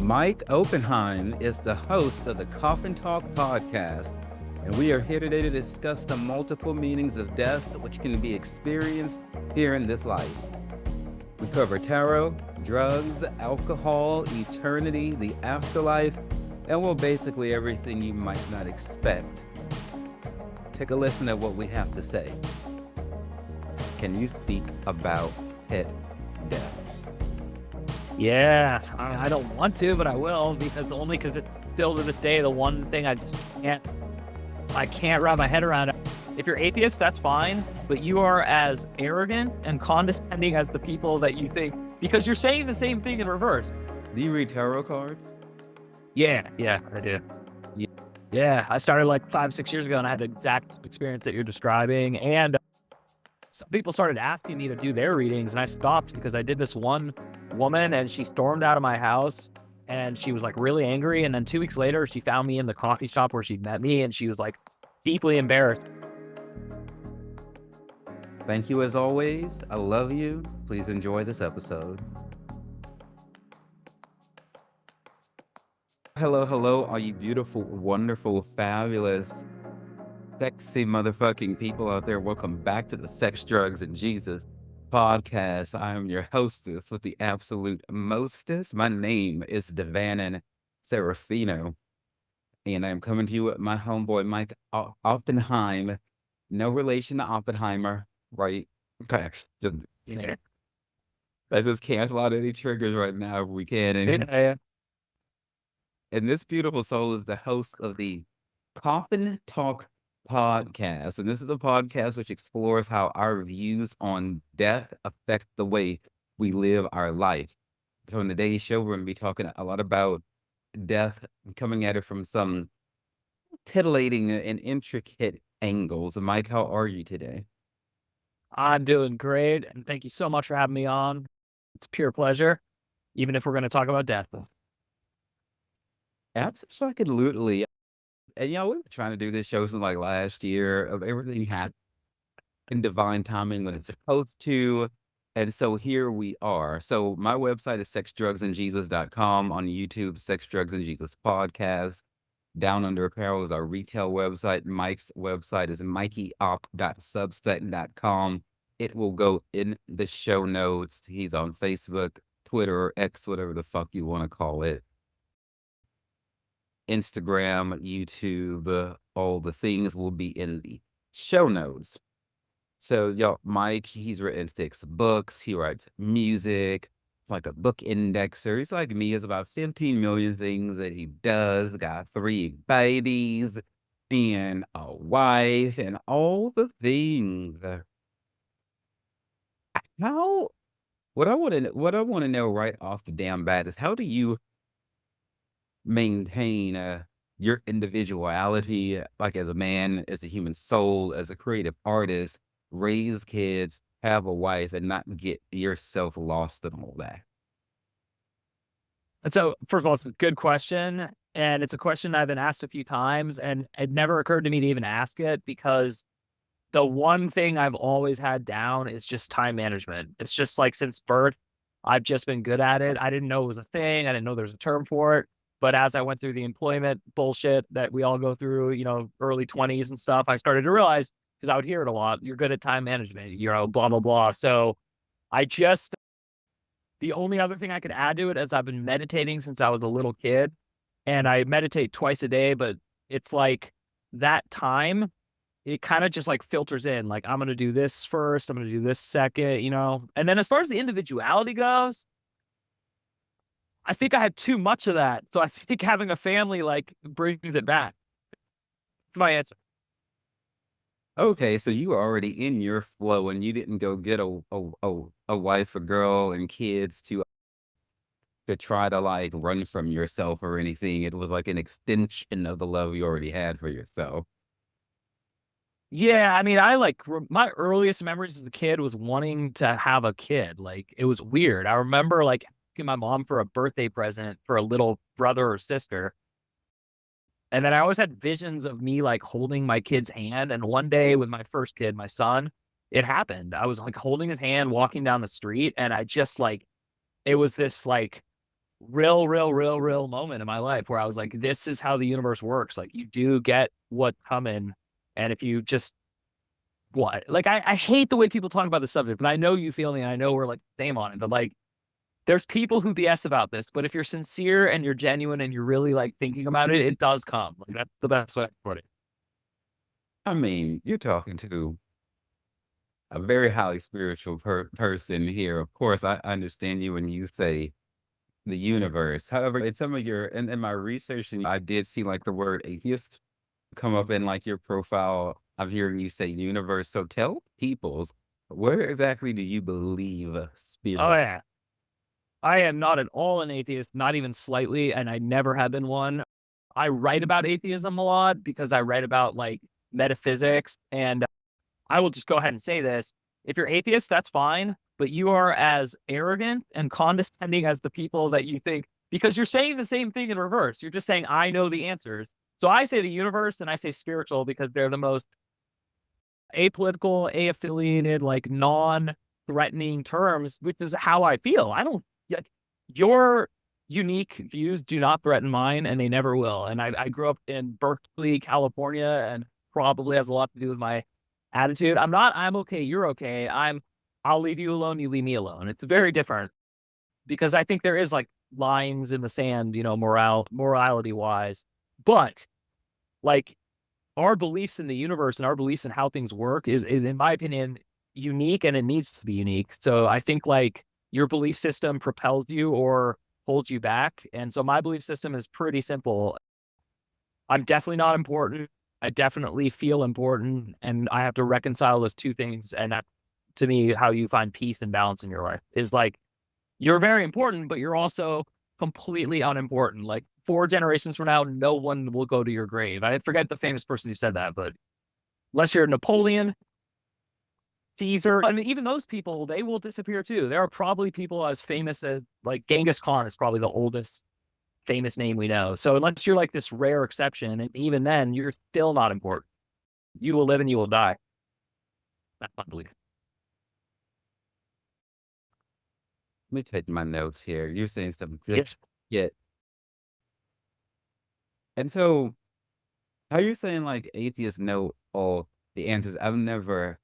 Mike Oppenheim is the host of the Coffin Talk podcast, and we are here today to discuss the multiple meanings of death which can be experienced here in this life. We cover tarot, drugs, alcohol, eternity, the afterlife, and well, basically everything you might not expect. Take a listen at what we have to say. Can you speak about pet death? Yeah, I don't want to, but I will, because it's still to this day the one thing I can't wrap my head around. If you're atheist, that's fine, but you are as arrogant and condescending as the people that you think, because you're saying the same thing in reverse. Do you read tarot cards? Yeah, I do. Yeah, I started like 5-6 years ago, and I had the exact experience that you're describing, and some people started asking me to do their readings, and I stopped because I did this one woman, and she stormed out of my house, and she was like really angry. And then 2 weeks later, she found me in the coffee shop where she'd met me, and she was like deeply embarrassed. Thank you as always. I love you. Please enjoy this episode. Hello, all you beautiful, wonderful, fabulous, sexy motherfucking people out there. Welcome back to the Sex, Drugs, and Jesus podcast. I am your hostess with the absolute mostest. My name is DeVannonSeraphino, and I'm coming to you with my homeboy, Mike Oppenheim. No relation to Oppenheimer, right? Okay. Let's just cancel out any triggers right now if we can. And this beautiful soul is the host of the Coffin Talk podcast. And this is a podcast which explores how our views on death affect the way we live our life. So in today's show, we're going to be talking a lot about death, coming at it from some titillating and intricate angles. Mike, how are you today? I'm doing great, and thank you so much for having me on. It's a pure pleasure, even if we're going to talk about death. Absolutely. And we were trying to do this show since like last year. Of everything happened in divine timing when it's supposed to. And so here we are. So my website is sexdrugsandjesus.com. On YouTube, Sex, Drugs, and Jesus podcast. Down Under Apparel is our retail website. Mike's website is mikeyop.substack.com. It will go in the show notes. He's on Facebook, Twitter, or X, whatever the fuck you want to call it. Instagram, YouTube, all the things will be in the show notes. So, Mike, he's written 6 books. He writes music. It's like a book indexer. He's like me. It's about 15 million things that he does. Got 3 babies and a wife and all the things. What I want to know right off the damn bat is, how do you maintain your individuality, like as a man, as a human soul, as a creative artist, raise kids, have a wife, and not get yourself lost in all that? And so, first of all, it's a good question, and it's a question I've been asked a few times, and it never occurred to me to even ask it, because the one thing I've always had down is just time management. It's just like since birth, I've just been good at it. I didn't know it was a thing. I didn't know there's a term for it. But as I went through the employment bullshit that we all go through, early 20s and stuff, I started to realize, because I would hear it a lot, you're good at time management, blah, blah, blah. So the only other thing I could add to it is I've been meditating since I was a little kid, and I meditate twice a day, but it's like that time, it kind of just like filters in, like, I'm going to do this first, I'm going to do this second, and then as far as the individuality goes, I think I had too much of that. So I think having a family like brings it back. That's my answer. Okay, so you were already in your flow, and you didn't go get a wife, a girl, and kids to try to like run from yourself or anything. It was like an extension of the love you already had for yourself. Yeah, I mean, my earliest memories as a kid was wanting to have a kid. Like, it was weird. I remember like asking my mom for a birthday present for a little brother or sister. And then I always had visions of me like holding my kid's hand. And one day with my first kid, my son, it happened. I was like holding his hand, walking down the street, and I just like, it was this like real moment in my life where I was like, this is how the universe works. Like, you do get what's coming. And if you just, like, I hate the way people talk about the subject, but I know you feel me. And I know we're like same on it, but like, there's people who BS about this, but if you're sincere and you're genuine and you're really like thinking about it, it does come. Like, that's the best way to put it. I mean, you're talking to a very highly spiritual person here. Of course, I understand you when you say the universe. However, in some of your in my research, and I did see like the word atheist come up in like your profile. I'm hearing you say universe. So tell peoples, where exactly do you believe Oh spirit? yeah. I am not at all an atheist, not even slightly, and I never have been one. I write about atheism a lot because I write about like metaphysics. And I will just go ahead and say this. If you're atheist, that's fine, but you are as arrogant and condescending as the people that you think, because you're saying the same thing in reverse. You're just saying, I know the answers. So I say the universe and I say spiritual because they're the most apolitical, affiliated, like non-threatening terms, which is how I feel. I don't like your unique views do not threaten mine, and they never will. And I grew up in Berkeley, California, and probably has a lot to do with my attitude. I'm okay, you're okay. I'll leave you alone, you leave me alone. It's very different because I think there is like lines in the sand, morality wise. But like our beliefs in the universe and our beliefs in how things work is in my opinion unique, and it needs to be unique. So I think like your belief system propels you or holds you back. And so my belief system is pretty simple. I'm definitely not important. I definitely feel important, and I have to reconcile those two things. And that, to me, how you find peace and balance in your life is like you're very important, but you're also completely unimportant. Like 4 generations from now, no one will go to your grave. I forget the famous person who said that, but unless you're Napoleon, Caesar, I mean, even those people, they will disappear too. There are probably people as famous as like Genghis Khan is probably the oldest famous name we know. So unless you're like this rare exception, and even then, you're still not important. You will live and you will die. That's my belief. Let me take my notes here. You're saying something good. Yes. Yeah. And so how you saying like atheists know all the answers? I've never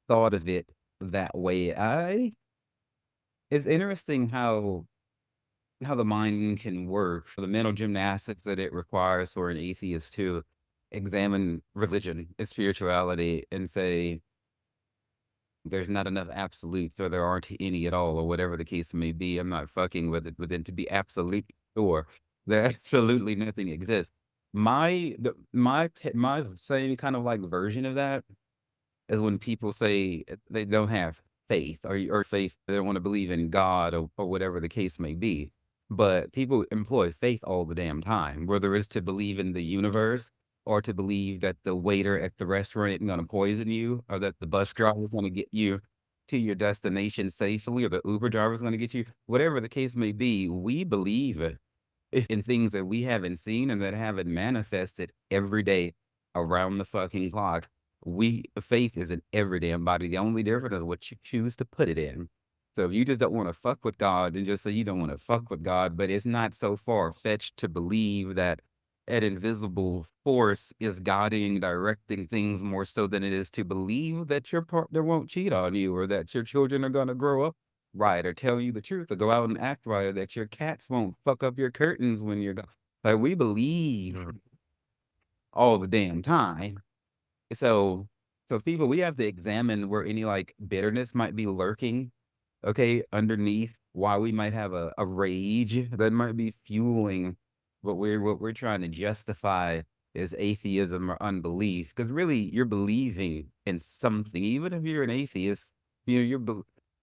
thought of it that way. It's interesting how the mind can work, for the mental gymnastics that it requires for an atheist to examine religion and spirituality and say there's not enough absolutes or there aren't any at all or whatever the case may be. I'm not fucking with it, but then to be absolute sure that absolutely nothing exists. My same kind of like version of that is when people say they don't have faith or faith, they don't want to believe in God or whatever the case may be. But people employ faith all the damn time, whether it's to believe in the universe or to believe that the waiter at the restaurant isn't going to poison you, or that the bus driver is going to get you to your destination safely, or the Uber driver is going to get you, whatever the case may be. We believe in things that we haven't seen and that haven't manifested every day around the fucking clock. Faith is in every damn body. The only difference is what you choose to put it in. So if you just don't want to fuck with God, then just say you don't want to fuck with God. But it's not so far fetched to believe that an invisible force is guiding, directing things more so than it is to believe that your partner won't cheat on you, or that your children are going to grow up right, or tell you the truth, or go out and act right, or that your cats won't fuck up your curtains when you're gone. Like, we believe all the damn time. So people, we have to examine where any like bitterness might be lurking, okay, underneath, why we might have a rage that might be fueling what we're trying to justify as atheism or unbelief. Because really, you're believing in something. Even if you're an atheist, you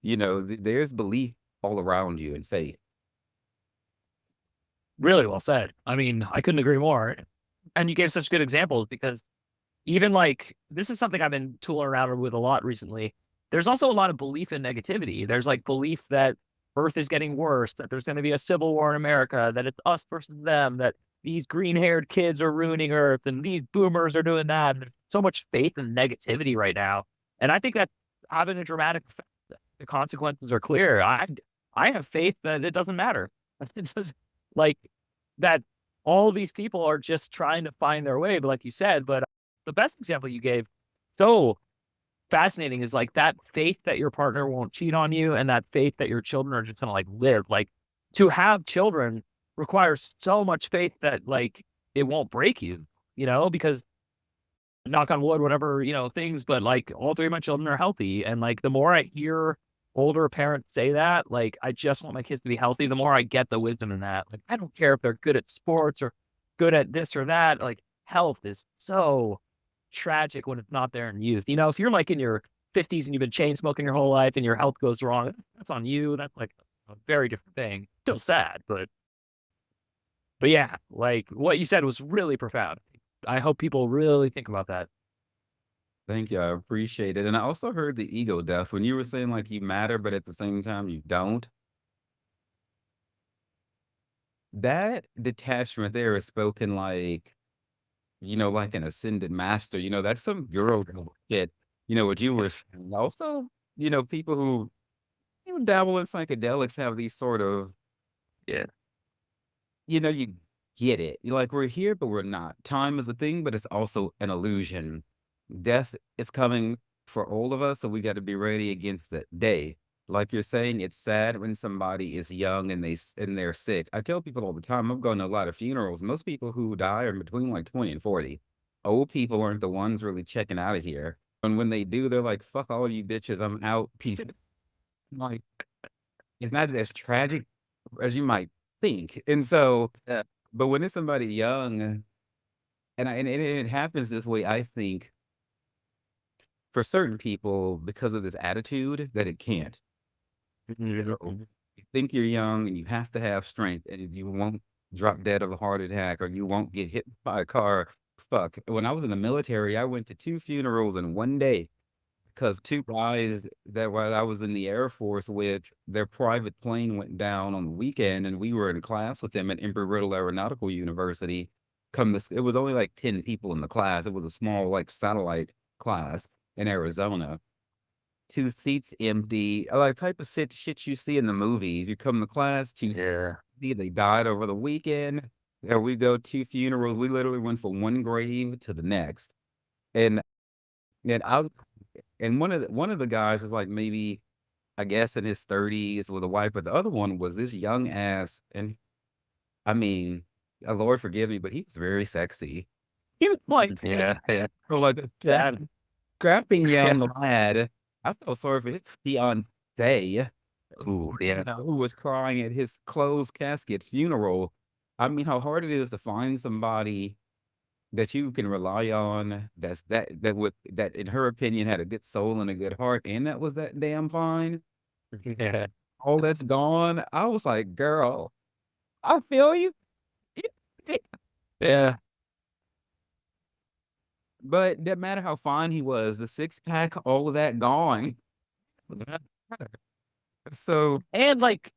know, there's belief all around you in faith. Really well said. I mean, I couldn't agree more. And you gave such good examples because even like this is something I've been tooling around with a lot recently. There's also a lot of belief in negativity. There's like belief that Earth is getting worse, that there's going to be a civil war in America, that it's us versus them, that these green-haired kids are ruining Earth, and these boomers are doing that. And there's so much faith and negativity right now, and I think that's having a dramatic effect. The consequences are clear. I have faith that it doesn't matter. It's just like that all these people are just trying to find their way. But like you said, but the best example you gave, so fascinating, is like that faith that your partner won't cheat on you and that faith that your children are just gonna like live. Like to have children requires so much faith that like it won't break you, because knock on wood, whatever, things, but like all three of my children are healthy. And like the more I hear older parents say that, like, I just want my kids to be healthy, the more I get the wisdom in that. Like, I don't care if they're good at sports or good at this or that. Like, health is so tragic when it's not there in youth. If you're like in your 50s and you've been chain smoking your whole life and your health goes wrong, that's on you. That's like a very different thing. Still sad, but yeah, like what you said was really profound. I hope people really think about that. Thank you. I appreciate it. And I also heard the ego death when you were saying like you matter, but at the same time you don't. That detachment there is spoken like, like an ascended master. That's some girl shit. What you were saying. Also, people who dabble in psychedelics have these sort of, Yeah. you get it. You're like, we're here, but we're not. Time is a thing, but it's also an illusion. Death is coming for all of us, so we got to be ready against that day. Like you're saying, it's sad when somebody is young and they're sick. I tell people all the time, I've gone to a lot of funerals. Most people who die are between like 20 and 40. Old people aren't the ones really checking out of here. And when they do, they're like, fuck all you bitches, I'm out. Peace. Like, it's not as tragic as you might think. And so, Yeah. but when it's somebody young, and it happens this way, I think, for certain people because of this attitude that it can't. Mhm. You think you're young and you have to have strength and you won't drop dead of a heart attack or you won't get hit by a car. Fuck. When I was in the military, I went to 2 funerals in one day because 2 guys that while I was in the Air Force with, their private plane went down on the weekend and we were in class with them at Embry-Riddle Aeronautical University. It was only like 10 people in the class. It was a small like satellite class in Arizona. 2 seats empty, like type of shit you see in the movies. You come to class, 2 seats Yeah. empty, they died over the weekend. There we go, 2 funerals. We literally went from one grave to the next. And and I and one of the guys is like maybe, I guess, in his 30s with a wife, but the other one was this young ass, and I mean, Lord forgive me, but he was very sexy. He was like Yeah. Yeah. or like a Sad. scrapping Yeah. young lad. I felt sorry for his fiancée, Ooh, yeah. who was crying at his closed casket funeral. I mean, how hard it is to find somebody that you can rely on, that in her opinion had a good soul and a good heart, and that was that damn fine. Yeah. All that's gone. I was like, girl, I feel you. Yeah. But no matter how fine he was, the 6-pack, all of that gone. So And like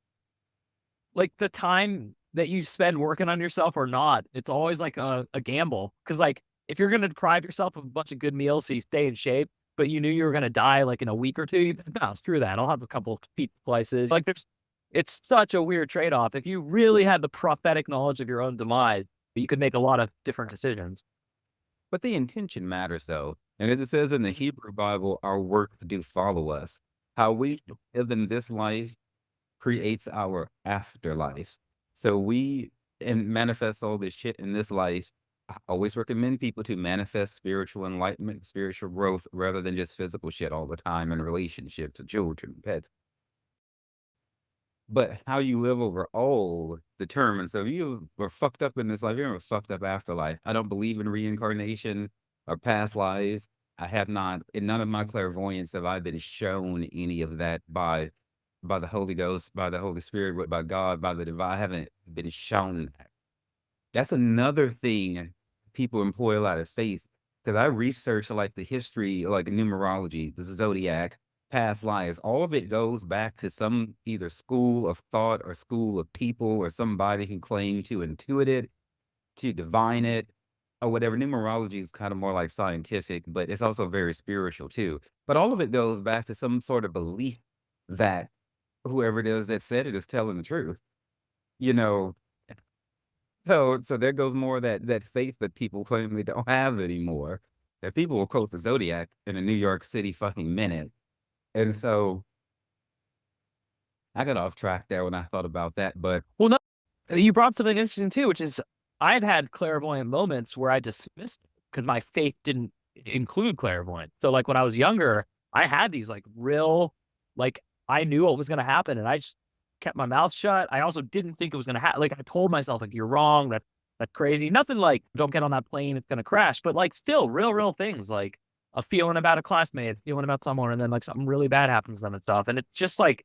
the time that you spend working on yourself or not, it's always like a gamble. Cause like if you're gonna deprive yourself of a bunch of good meals so you stay in shape, but you knew you were gonna die like in a week or two, you no, screw that. I'll have a couple of pizza slices. Like it's such a weird trade-off. If you really had the prophetic knowledge of your own demise, you could make a lot of different decisions. but the intention matters though. And as it says in the Hebrew Bible, our work do follow us. How we live in this life creates our afterlife. So we and manifest all this shit in this life. I always recommend people to manifest spiritual enlightenment, spiritual growth, rather than just physical shit all the time in relationships, children, pets. But how you live overall determines. So if you were fucked up in this life, you're a fucked up afterlife. I don't believe in reincarnation or past lives. I have not, in none of my clairvoyance have I been shown any of that by the Holy Ghost, by the Holy Spirit, by God, by the divine. I haven't been shown that. That's another thing people employ a lot of faith because I researched like the history, like numerology, the Zodiac, past lives. All of it goes back to some either school of thought or school of people or somebody who claimed to intuit it, to divine it, or whatever. Numerology is kind of more like scientific, but it's also very spiritual too. But all of it goes back to some sort of belief that whoever it is that said it is telling the truth, you know? So there goes more of that faith that people claim they don't have anymore. That people will quote the Zodiac in a New York City fucking minute. And so I got off track there when I thought about that, but Well, no, you brought something interesting too, which is I've had clairvoyant moments where I dismissed it because my faith didn't include clairvoyant. So like when I was younger, I had these like real, like I knew what was going to happen and I just kept my mouth shut. I also didn't think it was going to happen. Like I told myself, like, you're wrong. That's crazy. Nothing like don't get on that plane. It's going to crash, but like still real things like a feeling about a classmate, feeling about someone, and then like something really bad happens to them and stuff. And it's just like,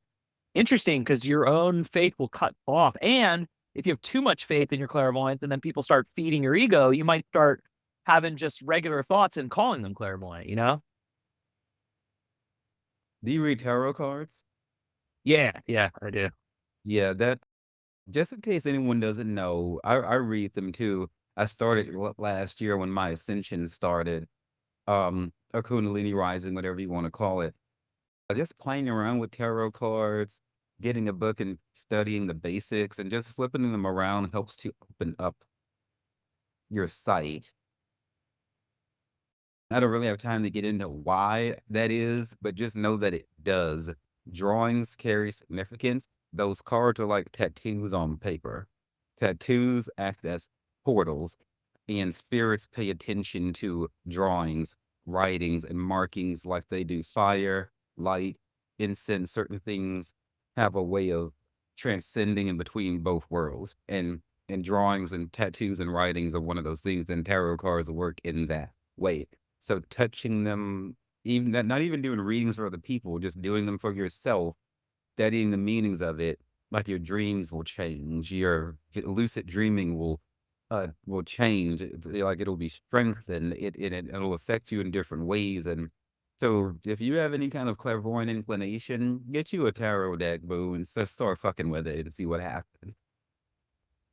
interesting because your own faith will cut off. And if you have too much faith in your clairvoyance and then people start feeding your ego, you might start having just regular thoughts and calling them clairvoyant, you know? do you read tarot cards? Yeah, I do. Yeah, that just in case anyone doesn't know, I read them too. I started last year when my Ascension started, or Kundalini rising, whatever you want to call it. Just playing around with tarot cards, getting a book and studying the basics, and just flipping them around helps to open up your sight. I don't really have time to get into why that is, but just know that it does. Drawings carry significance. Those cards are like tattoos on paper. Tattoos act as portals, and spirits pay attention to drawings, writings, and markings like they do fire, light, incense. Certain things have a way of transcending in between both worlds. And drawings and tattoos and writings are one of those things, and tarot cards work in that way. So touching them, even that, not even doing readings for other people, just doing them for yourself, studying the meanings of it, like your dreams will change, your lucid dreaming will change, like it'll be strengthened, it'll affect you in different ways. And so if you have any kind of clairvoyant inclination, get you a tarot deck, boo, and start fucking with it and see what happens.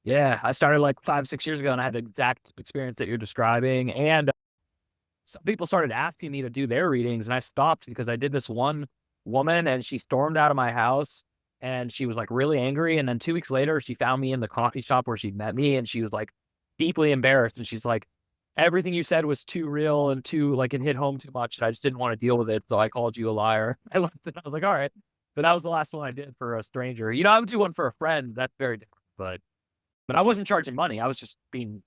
Yeah, I started like 5, 6 years ago and I had the exact experience that you're describing. And some people started asking me to do their readings and I stopped because I did this one woman and she stormed out of my house and she was like really angry. And then 2 weeks later, she found me in the coffee shop where she'd met me and she was like deeply embarrassed. And she's like, everything you said was too real and too like it hit home too much. And I just didn't want to deal with it. So I called you a liar. I left it. I was like, all right. But that was the last one I did for a stranger. You know, I would do one for a friend. That's very different. But I wasn't charging money. I was just being,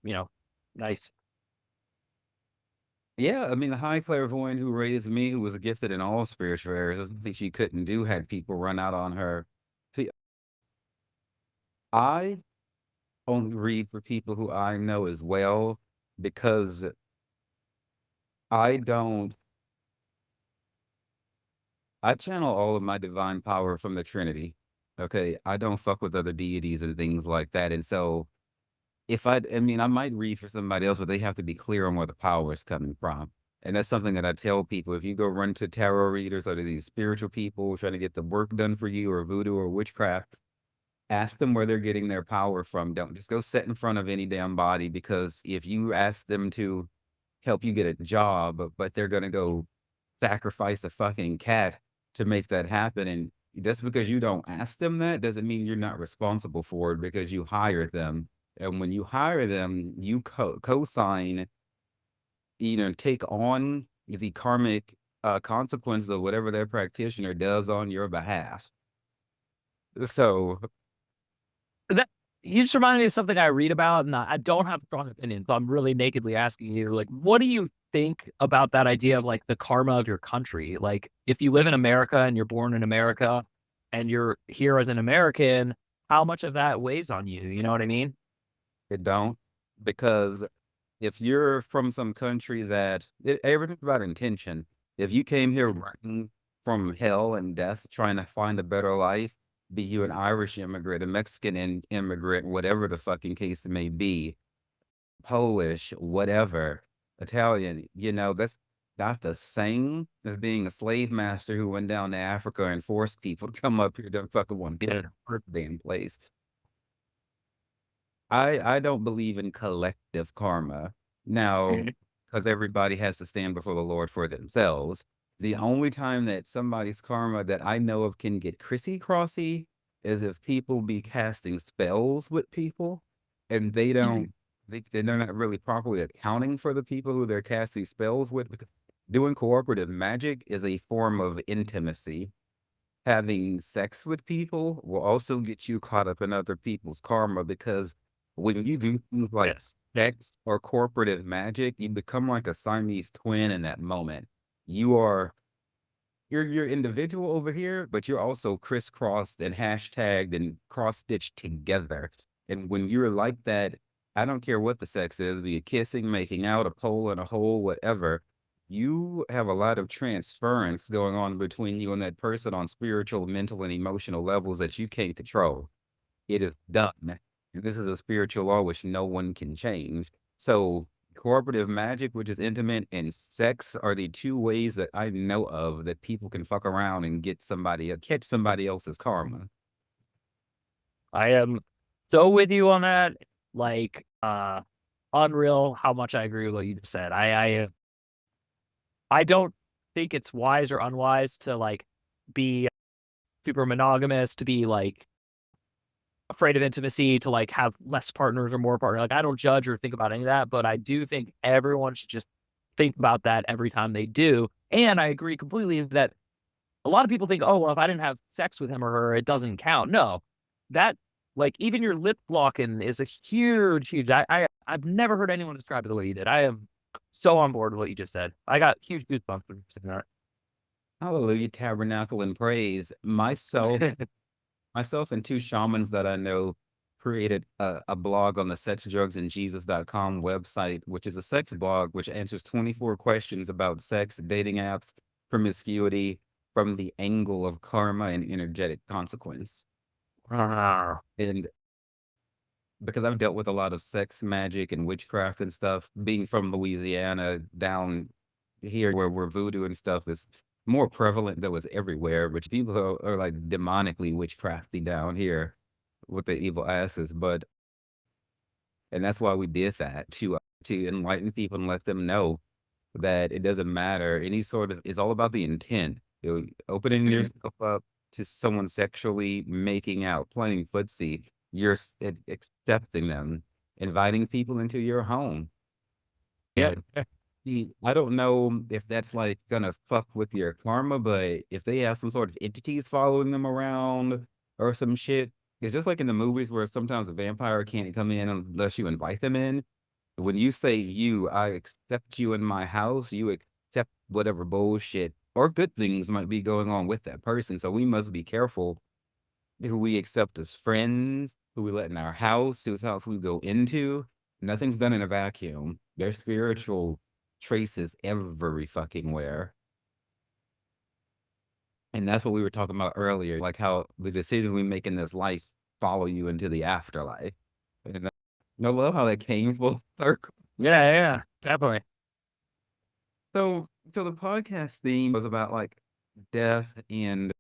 nice. Yeah, I mean, the high clairvoyant who raised me, who was gifted in all spiritual areas, doesn't think she couldn't do, had people run out on her. See, I only read for people who I know as well because I don't, I channel all of my divine power from the Trinity. Okay. I don't fuck with other deities and things like that. And so if I mean, I might read for somebody else, but they have to be clear on where the power is coming from. And that's something that I tell people. If you go run to tarot readers or to these spiritual people trying to get the work done for you, or voodoo or witchcraft, ask them where they're getting their power from. Don't just go sit in front of any damn body, because if you ask them to help you get a job, but they're gonna go sacrifice a fucking cat to make that happen. And just because you don't ask them that doesn't mean you're not responsible for it, because you hired them. And when you hire them, you co-sign, take on the karmic consequences of whatever their practitioner does on your behalf. So That you just reminded me of something I read about, and I don't have a strong opinion, so I'm really nakedly asking you, like, what do you think about that idea of like the karma of your country? Like, if you live in America and you're born in America and you're here as an American, how much of that weighs on you? You know what I mean? it don't, because if you're from some country that everything's about intention. If you came here running from hell and death, trying to find a better life, be you an Irish immigrant, a Mexican immigrant, whatever the fucking case it may be, Polish, whatever, Italian, that's not the same as being a slave master who went down to Africa and forced people to come up here to fucking one Yeah. damn place. I don't believe in collective karma. Now, Mhm. because everybody has to stand before the Lord for themselves. The only time that somebody's karma that I know of can get crissy-crossy is if people be casting spells with people and they don't they're not really properly accounting for the people who they're casting spells with, because doing cooperative magic is a form of intimacy. Having sex with people will also get you caught up in other people's karma, because when you do things like Yes. sex or cooperative magic, you become like a Siamese twin in that moment. You are you're individual over here, but you're also crisscrossed and hashtagged and cross-stitched together. And when you're like that, I don't care what the sex is, be it kissing, making out, a pole in a hole, whatever, you have a lot of transference going on between you and that person on spiritual, mental, and emotional levels that you can't control. It is done. And this is a spiritual law which no one can change. So cooperative magic, which is intimate, and sex are the two ways that I know of that people can fuck around and get somebody, catch somebody else's karma. I am so with you on that. Like, unreal how much I agree with what you just said. I don't think it's wise or unwise to like be super monogamous, to be like afraid of intimacy, to like have less partners or more partners. Like, I don't judge or think about any of that, but I do think everyone should just think about that every time they do. And I agree completely that a lot of people think, oh, well, if I didn't have sex with him or her, it doesn't count. No, that like even your lip locking is a huge. I've never heard anyone describe it the way you did. I am so on board with what you just said. I got huge goosebumps when you said that. Hallelujah, tabernacle and praise. Myself and two shamans that I know created a blog on the sexdrugsandjesus.com website, which is a sex blog which answers 24 questions about sex, dating apps, promiscuity from the angle of karma and energetic consequence. And because I've dealt with a lot of sex magic and witchcraft and stuff, being from Louisiana down here where voodoo and stuff is more prevalent, though it's everywhere, which people are like demonically witchcrafty down here with the evil asses. But and that's why we did that to enlighten people and let them know that it doesn't matter. Any sort of, it's all about the intent. Opening yourself up to someone sexually, making out, playing footsie, you're accepting them, inviting people into your home. Yeah. I don't know if that's like gonna fuck with your karma, but if they have some sort of entities following them around or some shit, it's just like in the movies where sometimes a vampire can't come in unless you invite them in. When you say you, I accept you in my house, you accept whatever bullshit or good things might be going on with that person. So we must be careful who we accept as friends, who we let in our house, whose house we go into. Nothing's done in a vacuum. There's spiritual traces every fucking where. And that's what we were talking about earlier, like how the decisions we make in this life follow you into the afterlife. And I love how that came full circle. Yeah, definitely. So the podcast theme was about like death, and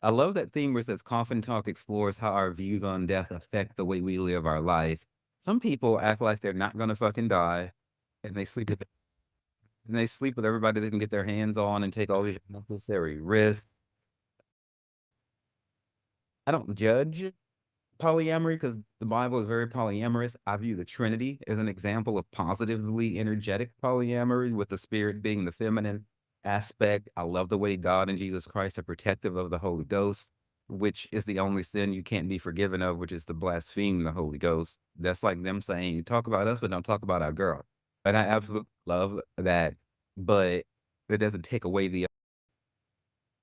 I love that theme where it says Coffin Talk explores how our views on death affect the way we live our life. Some people act like they're not gonna fucking die, and they sleep with everybody they can get their hands on and take all these necessary risks. I don't judge polyamory because the Bible is very polyamorous. I view the Trinity as an example of positively energetic polyamory, with the spirit being the feminine aspect. I love the way God and Jesus Christ are protective of the Holy Ghost, which is the only sin you can't be forgiven of, which is to blaspheme the Holy Ghost. That's like them saying, talk about us, but don't talk about our girl. And I absolutely love that. But it doesn't take away the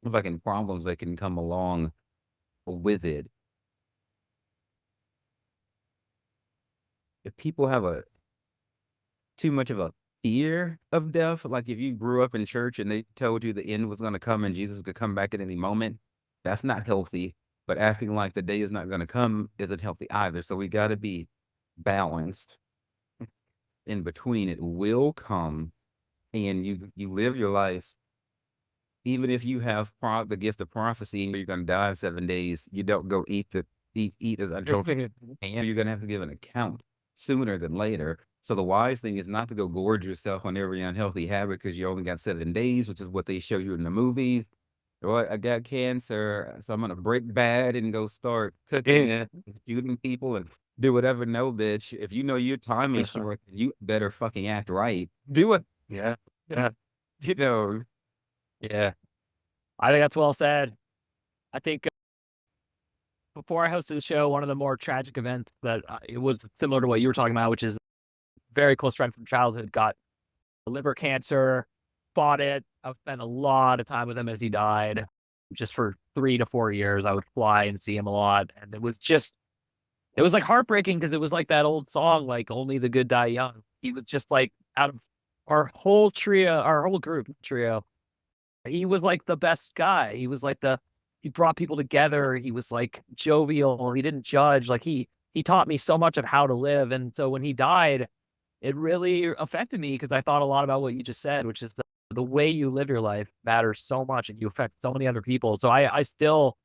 fucking problems that can come along with it. If people have a too much of a fear of death, like if you grew up in church and they told you the end was going to come and Jesus could come back at any moment, that's not healthy. But acting like the day is not going to come isn't healthy either. So we got to be balanced in between. It will come, and you live your life. Even if you have the gift of prophecy and you're going to die in 7 days, you don't go eat as unhealthy, and you're going to have to give an account sooner than later. So the wise thing is not to go gorge yourself on every unhealthy habit because you only got 7 days, which is what they show you in the movies. Well, I got cancer, so I'm gonna break bad and go start cooking, Yeah. shooting people, and do whatever. No, bitch. If you know your time is short, you better fucking act right. Do it. Yeah. Yeah. You know, Yeah. I think that's well said. I think before I hosted the show, one of the more tragic events that it was similar to what you were talking about, which is a very close friend from childhood got liver cancer, fought it. I spent a lot of time with him as he died. Just for 3 to 4 years, I would fly and see him a lot. And it was like heartbreaking because it was like that old song, like only the good die young. He was just like out of our whole trio, our whole group trio. He was like the best guy. He was like he brought people together. He was like jovial. He didn't judge. Like he taught me so much of how to live. And so when he died, it really affected me because I thought a lot about what you just said, which is the way you live your life matters so much and you affect so many other people. So I still,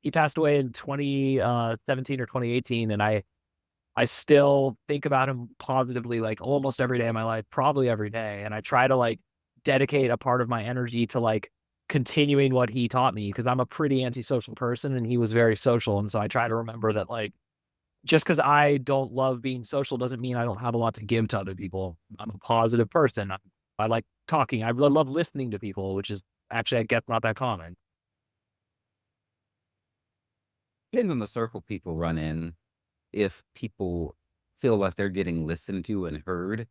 he passed away in 2017 or 2018. And I still think about him positively, like almost every day of my life, probably every day. And I try to like dedicate a part of my energy to like continuing what he taught me because I'm a pretty antisocial person and he was very social. And so I try to remember that like just because I don't love being social doesn't mean I don't have a lot to give to other people. I'm a positive person. I like talking. I really love listening to people, which is actually, I guess, not that common. depends on the circle people run in. If people feel like they're getting listened to and heard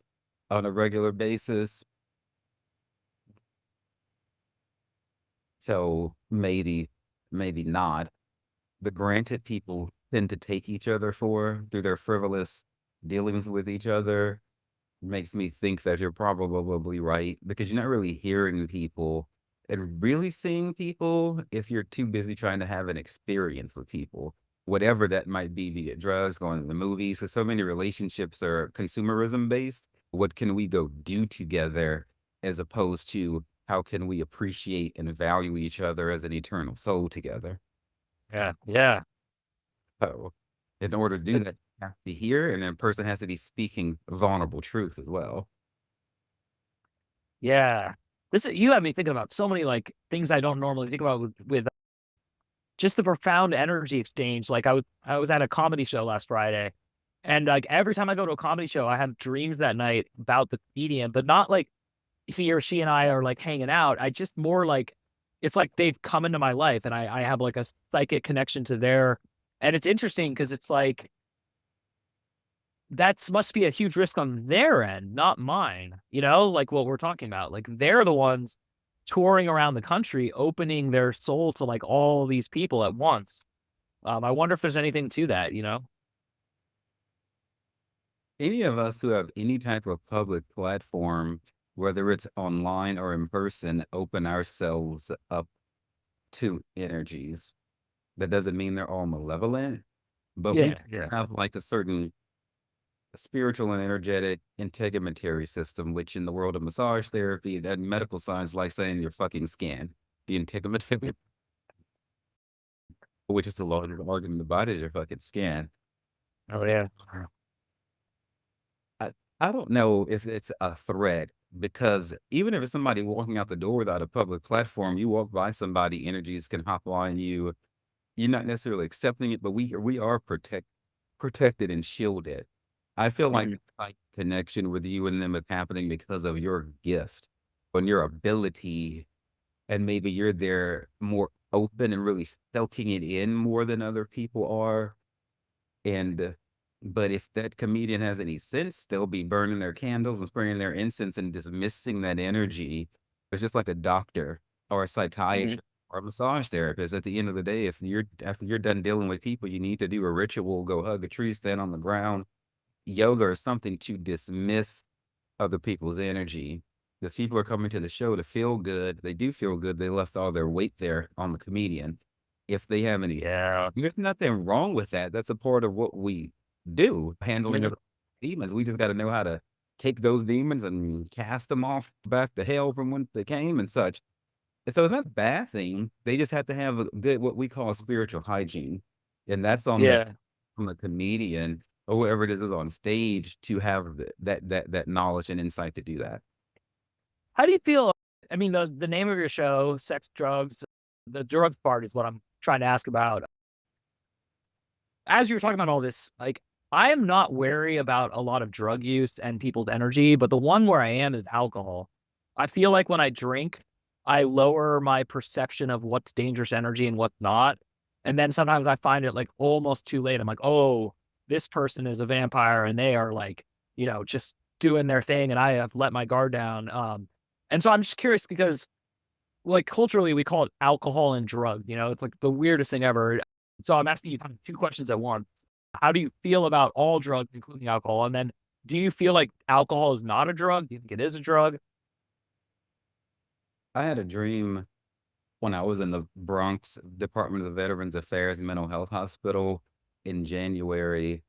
on a regular basis, so maybe not. The granted people tend to take each other through their frivolous dealings with each other makes me think that you're probably right because you're not really hearing people and really seeing people if you're too busy trying to have an experience with people, whatever that might be, via drugs, going to the movies. So many relationships are consumerism based. What can we go do together as opposed to how can we appreciate and value each other as an eternal soul together? Yeah. Yeah. So in order to do that, you have to be here, and then a person has to be speaking vulnerable truth as well. Yeah. You have me thinking about so many like things I don't normally think about with just the profound energy exchange. Like I was at a comedy show last Friday, and like every time I go to a comedy show, I have dreams that night about the comedian, but not like he or she and I are like hanging out. I just more like it's like they've come into my life, and I have like a psychic connection to their. And it's interesting because it's like that must be a huge risk on their end, not mine. You know, like what we're talking about. Like they're the ones touring around the country, opening their soul to like all these people at once. I wonder if there's anything to that, you know? Any of us who have any type of public platform, whether it's online or in person, open ourselves up to energies. That doesn't mean they're all malevolent, but we Yeah, yeah. have like a certain spiritual and energetic integumentary system, which in the world of massage therapy, that medical science like saying your fucking skin, the integumentary, which is the largest organ in the body, is your fucking skin. Oh yeah. I, I don't know if it's a threat because even if it's somebody walking out the door without a public platform, you walk by somebody, energies can hop on you. You're not necessarily accepting it, but we are protected and shielded. I feel like Mhm. it's like connection with you and them is happening because of your gift and your ability, and maybe you're there more open and really soaking it in more than other people are. And but if that comedian has any sense, they'll be burning their candles and spraying their incense and dismissing that energy. It's just like a doctor or a Mhm. psychiatrist or a massage therapist. At the end of the day, if you're after you're done dealing with people, you need to do a ritual, go hug a tree, stand on the ground, yoga or something to dismiss other people's energy. Because people are coming to the show to feel good. They do feel good. They left all their weight there on the comedian. If they have any, Yeah. there's nothing wrong with that. That's a part of what we do, handling Mhm. of demons. We just got to know how to take those demons and cast them off back to hell from whence they came and such. And so it's not a bad thing. They just have to have a good, what we call spiritual hygiene. And that's Yeah. on the comedian. or whoever it is on stage to have that knowledge and insight to do that. How do you feel? I mean, the name of your show, Sex, Drugs, the drugs part is what I'm trying to ask about. As you were talking about all this, like, I am not wary about a lot of drug use and people's energy, but the one where I am is alcohol. I feel like when I drink, I lower my perception of what's dangerous energy and what's not. And then sometimes I find it like almost too late. I'm like, oh, this person is a vampire and they are like, just doing their thing and I have let my guard down. And so I'm just curious because like culturally we call it alcohol and drug, it's like the weirdest thing ever. So I'm asking you kind of two questions at once. How do you feel about all drugs, including alcohol? And then do you feel like alcohol is not a drug? Do you think it is a drug? I had a dream when I was in the Bronx Department of Veterans Affairs Mental Health Hospital in January.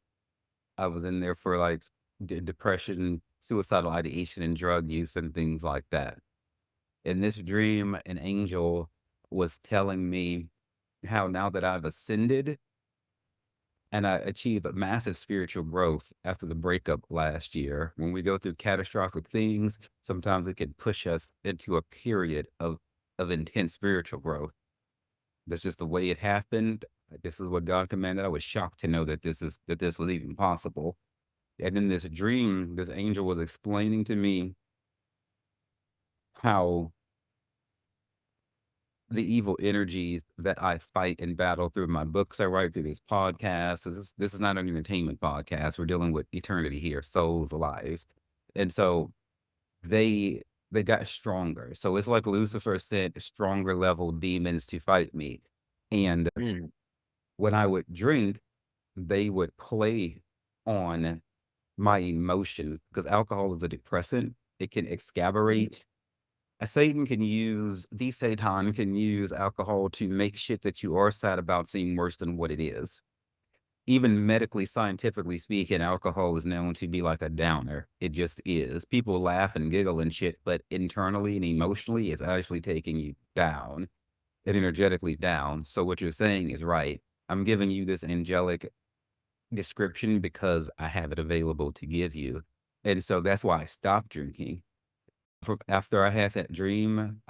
I was in there for like depression, suicidal ideation, and drug use and things like that. In this dream, an angel was telling me how now that I've ascended and I achieved a massive spiritual growth after the breakup last year. When we go through catastrophic things, sometimes it can push us into a period of intense spiritual growth. That's just the way it happened. This is what God commanded. I was shocked to know that this was even possible. And in this dream, this angel was explaining to me how the evil energies that I fight and battle through my books I write, through these podcasts. This is not an entertainment podcast. We're dealing with eternity here, souls, lives. And so they they got stronger. So it's like Lucifer sent stronger level demons to fight me. And Mm. when I would drink, they would play on my emotion because alcohol is a depressant. It can excavarate. Satan can use alcohol to make shit that you are sad about seem worse than what it is. Even medically, scientifically speaking, alcohol is known to be like a downer. It just is. People laugh and giggle and shit, but internally and emotionally, it's actually taking you down and energetically down. So what you're saying is right. I'm giving you this angelic description because I have it available to give you. And so that's why I stopped drinking. After I had that dream,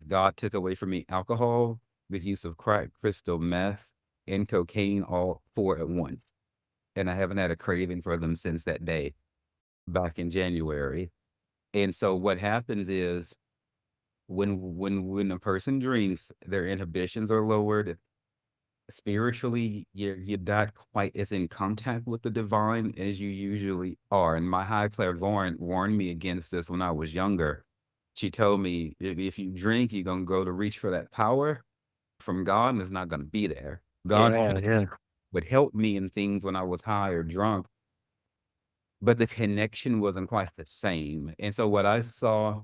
God took away from me alcohol, the use of crack, crystal meth, and cocaine, all four at once. And I haven't had a craving for them since that day back in January. And so what happens is when a person drinks, their inhibitions are lowered. Spiritually, you're not quite as in contact with the divine as you usually are. And my high clairvoyant warned me against this when I was younger. She told me, if you drink, you're gonna go to reach for that power from God, and it's not gonna be there. God Yeah, yeah. would help me in things when I was high or drunk, but the connection wasn't quite the same. And so what I saw,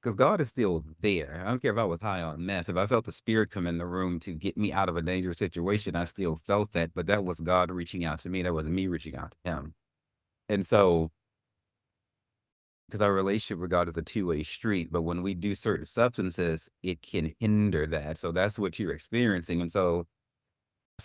because God is still there. I don't care if I was high on meth. If I felt the spirit come in the room to get me out of a dangerous situation, I still felt that. But that was God reaching out to me. That wasn't me reaching out to him. And so, because our relationship with God is a two-way street, but when we do certain substances, it can hinder that. So that's what you're experiencing. And so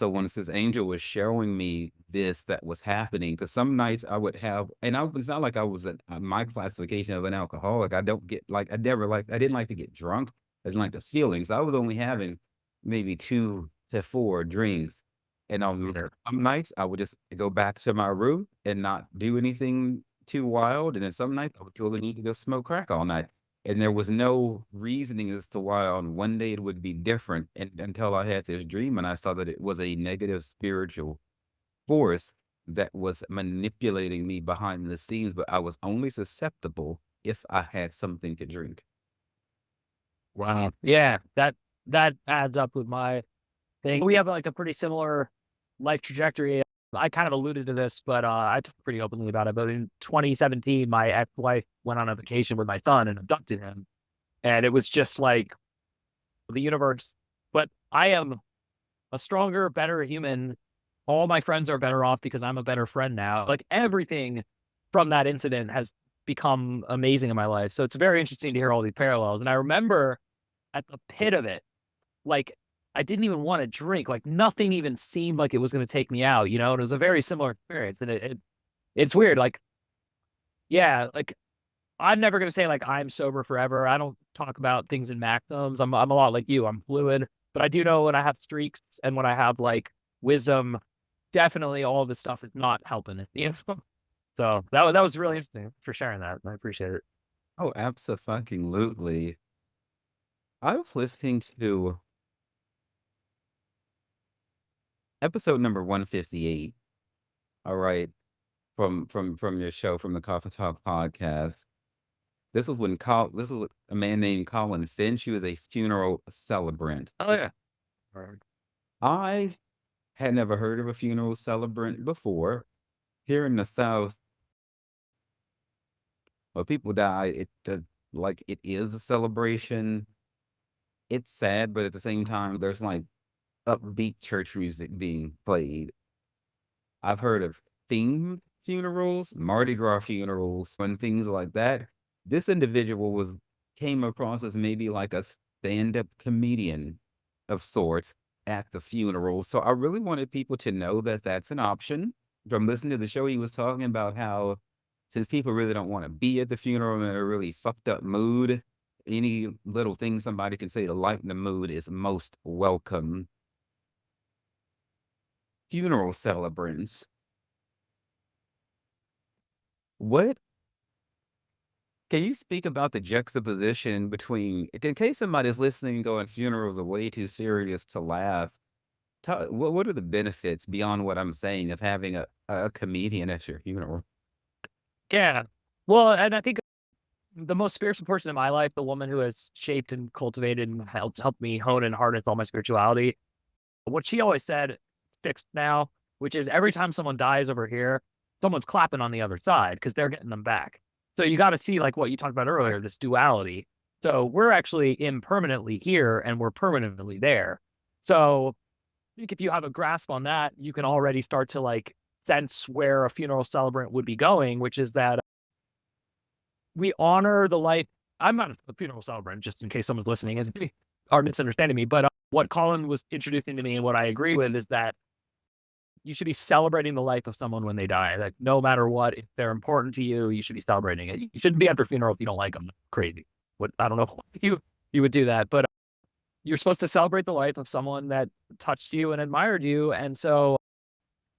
when this angel was showing me this that was happening, because some nights I would have, and it's not like I was my classification of an alcoholic. I don't get like I didn't like to get drunk. I didn't like the feelings. I was only having maybe 2 to 4 drinks, and on some nights I would just go back to my room and not do anything too wild, and then some nights I would feel the need to go smoke crack all night. And there was no reasoning as to why on one day it would be different until I had this dream and I saw that it was a negative spiritual force that was manipulating me behind the scenes, but I was only susceptible if I had something to drink. Wow. Yeah, that adds up with my thing. We have like a pretty similar life trajectory. I kind of alluded to this, but I talk pretty openly about it. But in 2017, my ex-wife went on a vacation with my son and abducted him. And it was just like the universe. But I am a stronger, better human. All my friends are better off because I'm a better friend now. Like everything from that incident has become amazing in my life. So it's very interesting to hear all these parallels. And I remember at the pit of it, like I didn't even want to drink. Like nothing even seemed like it was going to take me out, you know. And it was a very similar experience, and it's weird. Like, yeah, like I'm never going to say like I'm sober forever. I don't talk about things in maxims. I'm a lot like you. I'm fluid, but I do know when I have streaks and when I have like wisdom, definitely all of this stuff is not helping it. You know? So that was really interesting for sharing that. I appreciate it. Oh, abso-fucking-lutely. I was listening to episode number 158, all right, from your show, from the Coffin Talk podcast. This was a man named Colin Finch. He was a funeral celebrant. Oh yeah. Right. I had never heard of a funeral celebrant before. Here in the South, when people die, like it is a celebration. It's sad, but at the same time, there's like upbeat church music being played. I've heard of themed funerals, Mardi Gras funerals, and things like that. This individual came across as maybe like a stand-up comedian of sorts at the funeral. So I really wanted people to know that that's an option. From listening to the show, he was talking about how since people really don't want to be at the funeral and in a really fucked up mood, any little thing somebody can say to lighten the mood is most welcome. Funeral celebrants. What can you speak about the juxtaposition between, in case somebody's listening going, funerals are way too serious to laugh. What are the benefits beyond what I'm saying of having a comedian at your funeral? Yeah. Well, and I think the most spiritual person in my life, the woman who has shaped and cultivated and helped me hone and harness all my spirituality, what she always said, fixed now, which is every time someone dies over here, someone's clapping on the other side because they're getting them back. So you got to see like what you talked about earlier, this duality. So we're actually impermanently here and we're permanently there. So I think if you have a grasp on that, you can already start to like sense where a funeral celebrant would be going, which is that we honor the life. I'm not a funeral celebrant, just in case someone's listening and are misunderstanding me. But what Colin was introducing to me and what I agree with is that you should be celebrating the life of someone when they die. Like no matter what, if they're important to you, you should be celebrating it. You shouldn't be at their funeral if you don't like them. Crazy. What I don't know if you would do that, but you're supposed to celebrate the life of someone that touched you and admired you. And so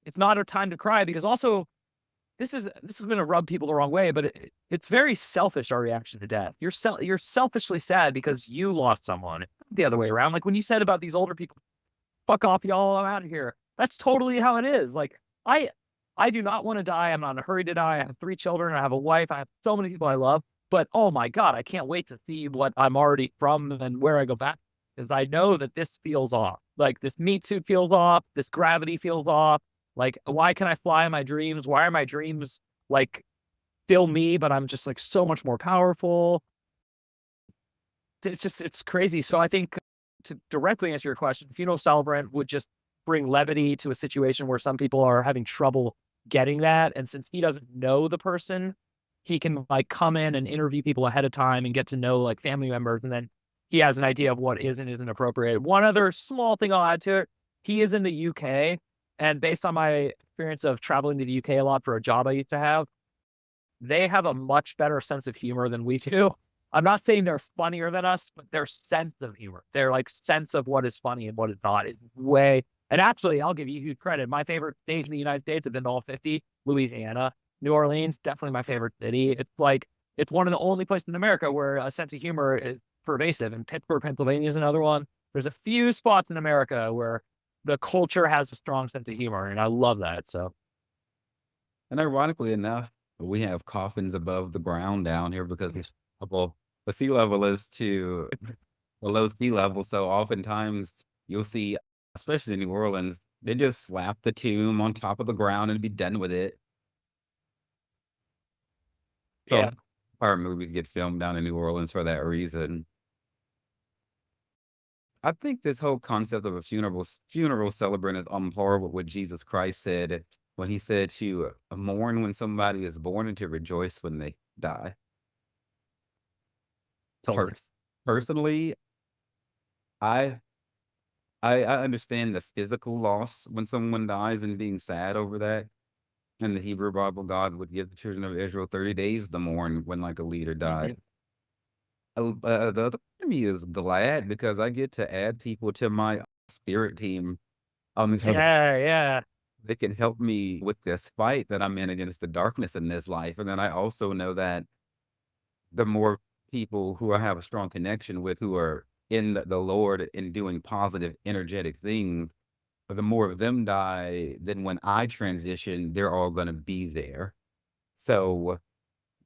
it's not a time to cry because also this is going to rub people the wrong way, but it's very selfish, our reaction to death. You're selfishly sad because you lost someone. The other way around. Like when you said about these older people, fuck off, y'all, I'm out of here. That's totally how it is. Like I I do not want to die. I'm not in a hurry to die. I have 3 children. I have a wife. I have so many people I love. But oh my God, I can't wait to see what I'm already from and where I go back. Because I know that this feels off. Like this meat suit feels off. This gravity feels off. Like, why can I fly in my dreams? Why are my dreams like still me, but I'm just like so much more powerful? It's crazy. So I think to directly answer your question, funeral celebrant would just bring levity to a situation where some people are having trouble getting that. And since he doesn't know the person, he can like come in and interview people ahead of time and get to know like family members. And then he has an idea of what is and isn't appropriate. One other small thing I'll add to it, he is in the UK. And based on my experience of traveling to the UK a lot for a job I used to have, they have a much better sense of humor than we do. I'm not saying they're funnier than us, but their sense of humor, their like sense of what is funny and what is not is way. And actually, I'll give you huge credit. My favorite states in the United States have been all 50. Louisiana, New Orleans, definitely my favorite city. It's like it's one of the only places in America where a sense of humor is pervasive. And Pittsburgh, Pennsylvania is another one. There's a few spots in America where the culture has a strong sense of humor, and I love that. So, And ironically enough, we have coffins above the ground down here because well, the sea level is to below sea level. So oftentimes you'll see, especially in New Orleans, they just slap the tomb on top of the ground and be done with it. So yeah. our movies get filmed down in New Orleans for that reason. I think this whole concept of a funeral celebrant is on par with what Jesus Christ said when he said to mourn when somebody is born and to rejoice when they die. Totally. Personally, I I understand the physical loss when someone dies and being sad over that. In the Hebrew Bible, God would give the children of Israel 30 days to mourn when like a leader Mhm. died. The other part of me is glad because I get to add people to my spirit team. So that Yeah, yeah, they can help me with this fight that I'm in against the darkness in this life. And then I also know that the more people who I have a strong connection with who are in the Lord and doing positive, energetic things, the more of them die, then when I transition, they're all going to be there. So,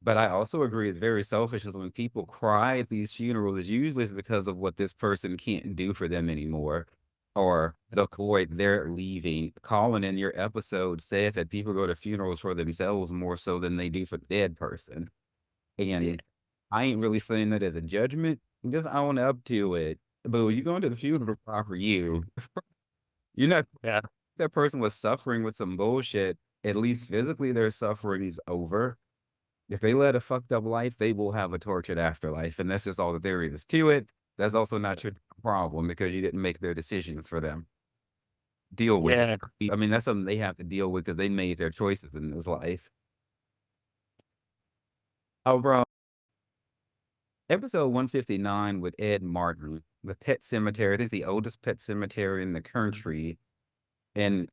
but I also agree it's very selfish because when people cry at these funerals, it's usually because of what this person can't do for them anymore or the void they're leaving. Colin, in your episode, said that people go to funerals for themselves more so than they do for the dead person. yeah, And I ain't really saying that as a judgment, just own up to it. But when you go into the funeral to cry for you, you're not yeah, that person was suffering with some bullshit. At least physically, their suffering is over. If they led a fucked up life, they will have a tortured afterlife, and that's just all that there is to it. That's also not your problem because you didn't make their decisions for them. Deal with it. yeah. I mean, that's something they have to deal with because they made their choices in this life. Oh, bro, episode 159 with Ed Martin, the pet cemetery. I think the oldest pet cemetery in the country, and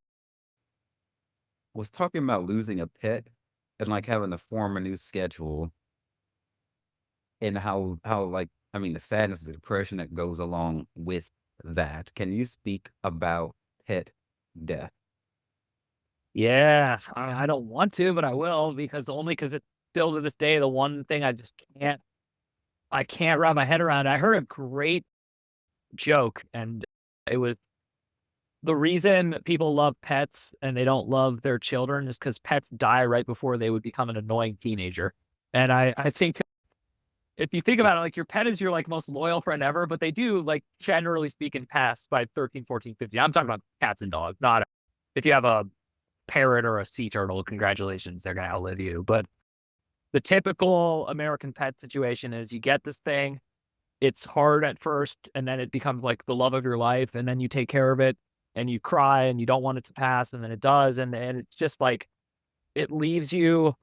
was talking about losing a pet and like having to form a new schedule and how like I mean the sadness, the depression that goes along with that. Can you speak about pet death? Yeah, I don't want to, but I will because it's still to this day the one thing I just can't wrap my head around. I heard a great joke, and it was the reason people love pets and they don't love their children is because pets die right before they would become an annoying teenager. And I think if you think about it, like your pet is your like most loyal friend ever, but they do like generally speaking pass by 13, 14, 15. I'm talking about cats and dogs, not if you have a parrot or a sea turtle, congratulations, they're gonna outlive you. But the typical American pet situation is you get this thing, it's hard at first, and then it becomes like the love of your life, and then you take care of it and you cry and you don't want it to pass, and then it does, and it's just like it leaves you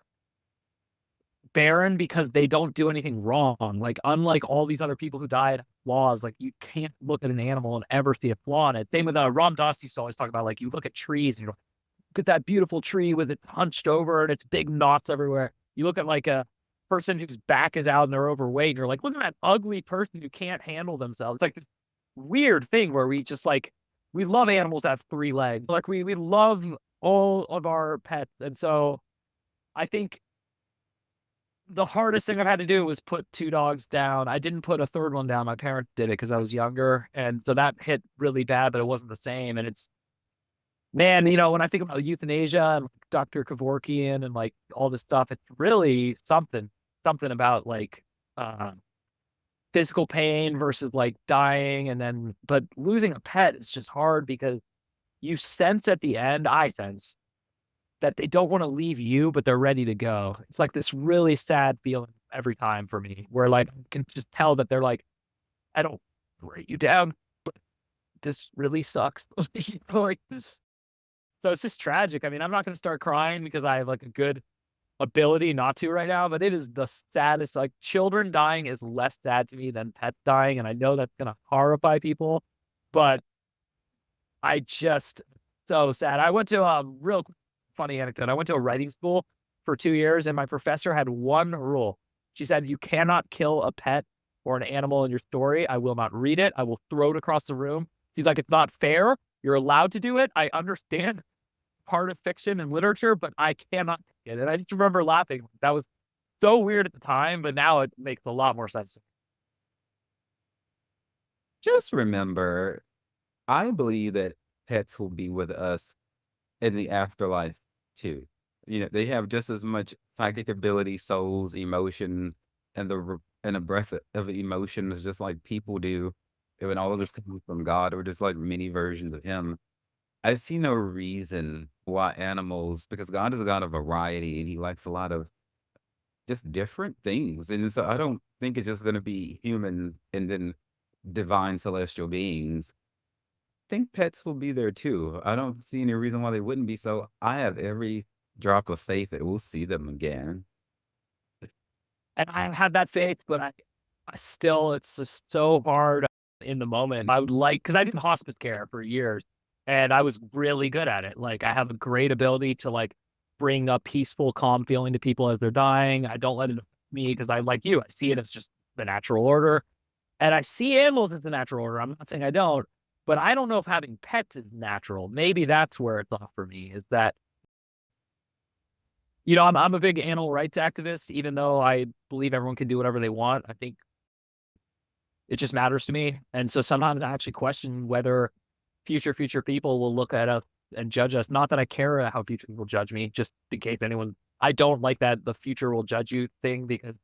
barren because they don't do anything wrong. Like unlike all these other people who died flaws, like you can't look at an animal and ever see a flaw in it. Same with Ram Dass used to always talk about like you look at trees and you're like, look at that beautiful tree with it hunched over and its big knots everywhere. You look at like a person whose back is out and they're overweight, and you're like, look at that ugly person who can't handle themselves. It's like this weird thing where we just like we love animals that have three legs. Like we love all of our pets. And so I think the hardest thing I've had to do was put two dogs down. I didn't put a third one down. My parents did it because I was younger. And so that hit really bad, but it wasn't the same. And it's man, when I think about euthanasia and Dr. Kevorkian and like all this stuff, it's really something about like uh, physical pain versus like dying. And then, but losing a pet is just hard because you sense at the end, I sense that they don't want to leave you, but they're ready to go. It's like this really sad feeling every time for me where like I can just tell that they're like, I don't break you down, but this really sucks. Like this. So it's just tragic. I mean, I'm not going to start crying because I have like a good ability not to right now, but it is the saddest. Like children dying is less sad to me than pets dying. And I know that's going to horrify people, but I just so sad. I went to a real funny anecdote. I went to a writing school for 2 years, and my professor had one rule. She said, "You cannot kill a pet or an animal in your story. I will not read it. I will throw it across the room." She's like, "It's not fair. You're allowed to do it. I understand part of fiction and literature, but I cannot take it." And I just remember laughing. That was so weird at the time, but now it makes a lot more sense. Just remember, I believe that pets will be with us in the afterlife too. They have just as much psychic ability, souls, emotion, and a breath of emotions, just like people do. And all of this comes from God, or just like many versions of Him. I see no reason why animals, because God is a God of variety, and He likes a lot of just different things. And so I don't think it's just going to be human and then divine celestial beings. think pets will be there too. I don't see any reason why they wouldn't be. So I have every drop of faith that we'll see them again. And I have that faith, but I still, it's just so hard in the moment. I would like, because I did hospice care for years and I was really good at it. Like, I have a great ability to like bring a peaceful, calm feeling to people as they're dying. I don't let it affect me because I, like you, I see it as just the natural order. And I see animals as the natural order. I'm not saying I don't, but I don't know if having pets is natural. Maybe that's where it's off for me, is that, I'm a big animal rights activist, even though I believe everyone can do whatever they want. I think it just matters to me. And so sometimes I actually question whether future people will look at us and judge us. Not that I care how future people judge me, just in case anyone, I don't like that the future will judge you thing, because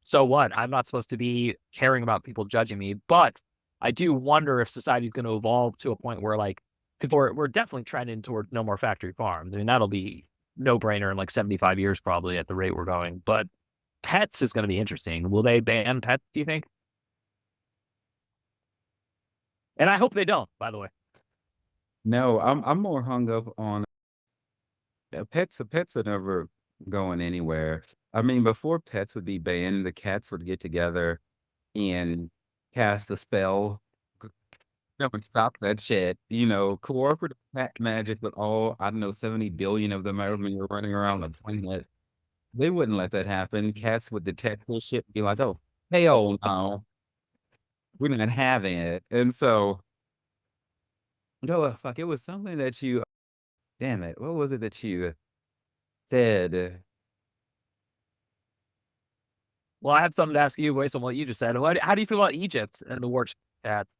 so what? I'm not supposed to be caring about people judging me. But I do wonder if society is going to evolve to a point where, like, because we're definitely trending toward no more factory farms. I mean, that'll be no brainer in like 75 years, probably, at the rate we're going. But pets is going to be interesting. Will they ban pets, do you think? And I hope they don't, by the way. No, I'm more hung up on pets. Pets are never going anywhere. I mean, before pets would be banned, the cats would get together and cast a spell. No one stop that shit. Cooperative cat magic with all, I don't know, 70 billion of them when you're running around the planet. They wouldn't let that happen. Cats would detect this shit and be like, oh, hell no, we're not having it. And so, no, fuck, it was something that you, damn it, what was it that you said? Well, I have something to ask you based on what you just said. How do you feel about Egypt and the worship of cats?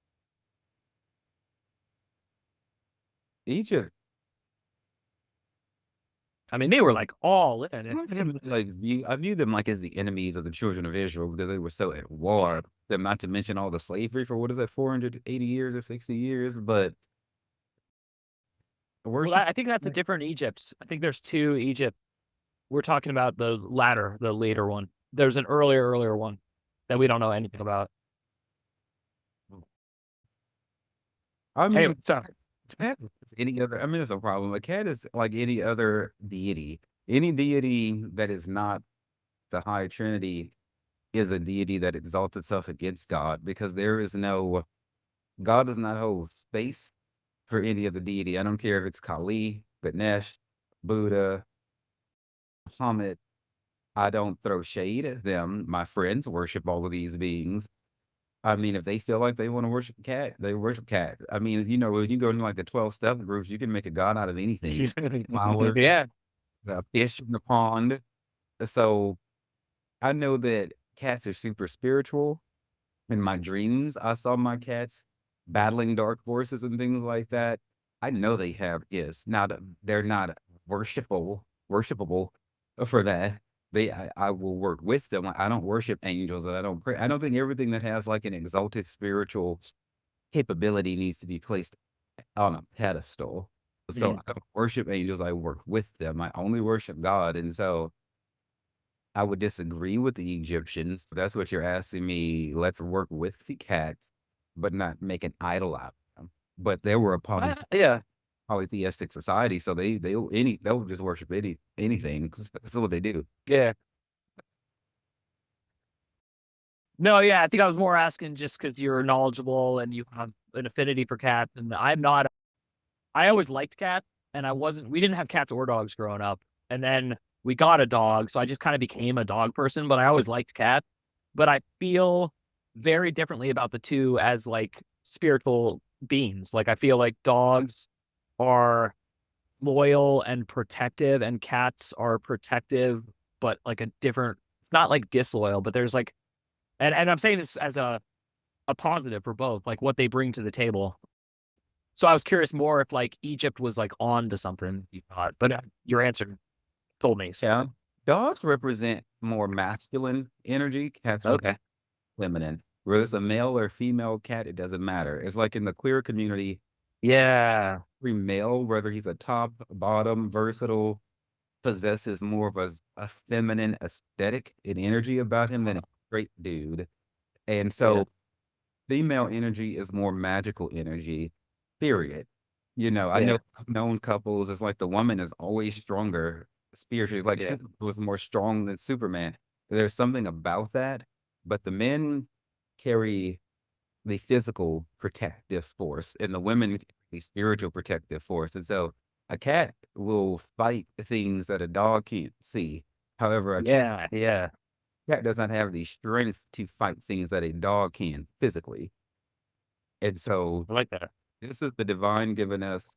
Egypt. I mean, they were like all in it. I view them like as the enemies of the children of Israel because they were so at war. Them not to mention all the slavery for what is that, 480 years or 60 years, but Well, worship. I think that's a different Egypt. I think there's two Egypt. We're talking about the later one. There's an earlier one that we don't know anything about. I Anyway, mean, sorry. cat is any other. I mean, it's a problem. A cat is like any other deity. Any deity that is not the High Trinity is a deity that exalts itself against God because there is no God does not hold space for any of the deity. I don't care if it's Kali, Ganesh, Buddha, Muhammad. I don't throw shade at them. My friends worship all of these beings. I mean, if they feel like they want to worship cat, they worship cat. I mean, when you go into like the 12 step groups, you can make a god out of anything. Flowers, Yeah. a fish in the pond. So I know that cats are super spiritual. In my dreams, I saw my cats battling dark forces and things like that. I know they have gifts. Now they're not worshipable for that. I will work with them. I don't worship angels and I don't pray. I don't think everything that has like an exalted spiritual capability needs to be placed on a pedestal. So Mhm. I don't worship angels. I work with them. I only worship God. And so I would disagree with the Egyptians. That's what you're asking me. Let's work with the cats, but not make an idol out of them. But they were a Yeah. polytheistic society, so they'll just worship anything. That's what they do. Yeah. No, yeah. I think I was more asking just because you're knowledgeable and you have an affinity for cats, and I'm not. I always liked cats, and I wasn't. We didn't have cats or dogs growing up, and then we got a dog, so I just kind of became a dog person. But I always liked cats. But I feel very differently about the two as like spiritual beings. Like, I feel like dogs are loyal and protective, and cats are protective, but like a different, not like disloyal, but there's like, and I'm saying this as a positive for both, like what they bring to the table. So I was curious more if like Egypt was like on to something you thought, but your answer told me. So, Yeah. Dogs represent more masculine energy. Cats are okay. feminine. Whether it's a male or female cat, it doesn't matter. It's like in the queer community, Yeah. every male, whether he's a top, bottom, versatile, possesses more of a feminine aesthetic and energy about him than a straight dude. And Yeah. so female energy is more magical energy. period. I know Yeah. I've known couples, it's like the woman is always stronger spiritually, like Yeah. she was more strong than Superman. There's something about that, but the men carry the physical protective force and the women carry the spiritual protective force. And so a cat will fight things that a dog can't see. However, a Yeah. Yeah. cat does not have the strength to fight things that a dog can physically. And so I like that. this is the divine giving us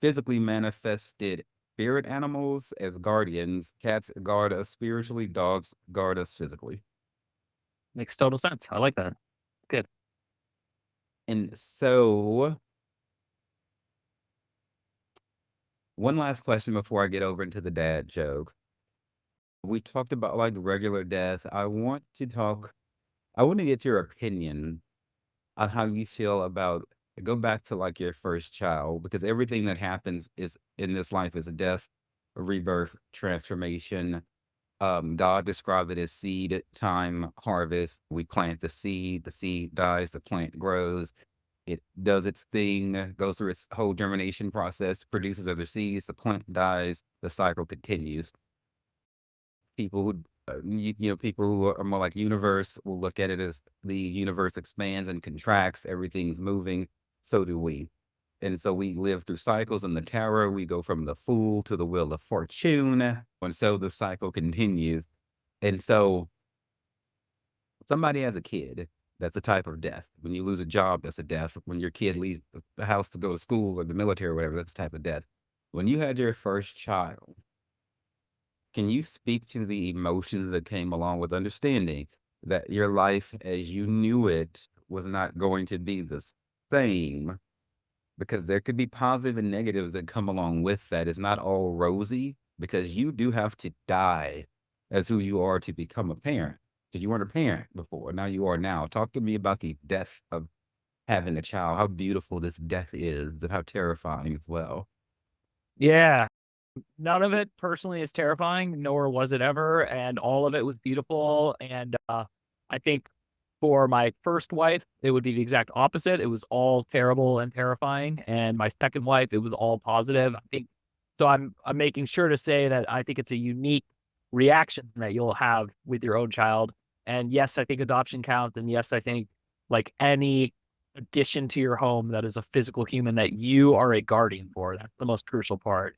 physically manifested spirit animals as guardians. Cats guard us spiritually, dogs guard us physically. Makes total sense. I like that. Good. And so, one last question before I get over into the dad joke. We talked about like regular death. I want to get your opinion on how you feel about go back to like your first child, because everything that happens is in this life is a death, a rebirth, transformation. God described it as seed time harvest. We plant the seed dies, the plant grows, it does its thing, goes through its whole germination process, produces other seeds, the plant dies, the cycle continues. People who, people who are more like universe will look at it as the universe expands and contracts, everything's moving, so do we. And so we live through cycles in the tarot. We go from the Fool to the Wheel of Fortune. And so the cycle continues. And so somebody has a kid, that's a type of death. When you lose a job, that's a death. When your kid leaves the house to go to school or the military or whatever, that's a type of death. When you had your first child, can you speak to the emotions that came along with understanding that your life as you knew it was not going to be the same? Because there could be positive and negatives that come along with that. It's not all rosy because you do have to die as who you are to become a parent. Because you weren't a parent before. Now you are now. Talk to me about the death of having a child, how beautiful this death is, and how terrifying as well. Yeah. None of it personally is terrifying, nor was it ever, and all of it was beautiful. And I think for my first wife, it would be the exact opposite. It was all terrible and terrifying. And my second wife, it was all positive. I think so. I'm making sure to say that I think it's a unique reaction that you'll have with your own child. And yes, I think adoption counts. And yes, I think like any addition to your home that is a physical human that you are a guardian for, that's the most crucial part.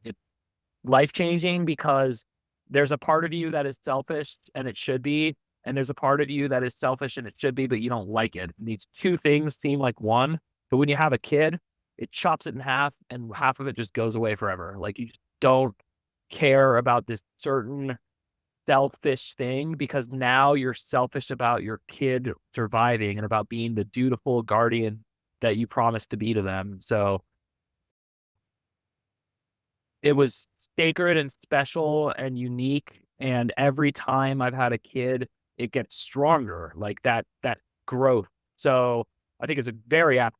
Life changing because there's a part of you that is selfish and it should be, and there's a part of you that is selfish and it should be, but you don't like it. And these two things seem like one, but when you have a kid, it chops it in half and half of it just goes away forever. Like you just don't care about this certain selfish thing because now you're selfish about your kid surviving and about being the dutiful guardian that you promised to be to them. So it was sacred and special and unique, and every time I've had a kid, it gets stronger, like that growth. So, I think it's a very apt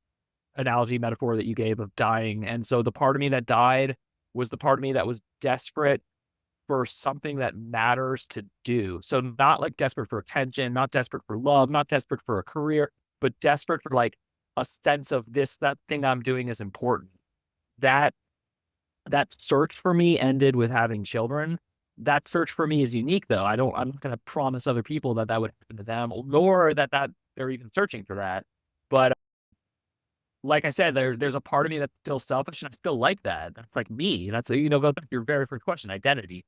analogy metaphor that you gave of dying, and so the part of me that died was the part of me that was desperate for something that matters to do. So, not like desperate for attention, not desperate for love, not desperate for a career, but desperate for, like, a sense of that thing I'm doing is important. That that search for me ended with having children. That search for me is unique, though. I'm not gonna promise other people that that would happen to them, nor that they're even searching for that. But, like I said, there's a part of me that's still selfish, and I still like that. That's like me. That's, go back to your very first question, identity,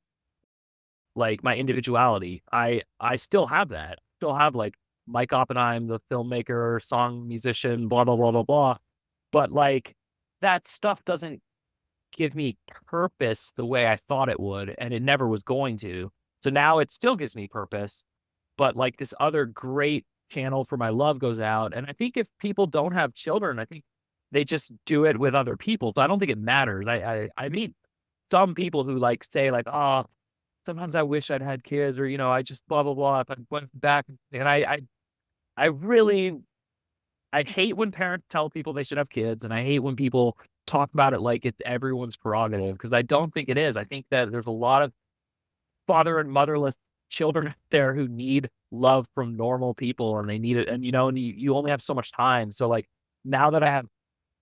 like my individuality. I still have that. Still have, like, Mike Oppenheim, the filmmaker, song musician, blah, blah, blah, blah, blah. But, like, that stuff doesn't give me purpose the way I thought it would, and it never was going to. So now it still gives me purpose, but like this other great channel for my love goes out. And I think if people don't have children, I think they just do it with other people. So I don't think it matters. I meet some people who like say like, oh, sometimes I wish I'd had kids, or I just blah blah blah. If I went back, and I really I hate when parents tell people they should have kids, and I hate when people talk about it like it's everyone's prerogative because I don't think it is. I think that there's a lot of father and motherless children out there who need love from normal people, and they need it, and you only have so much time. So like now that I have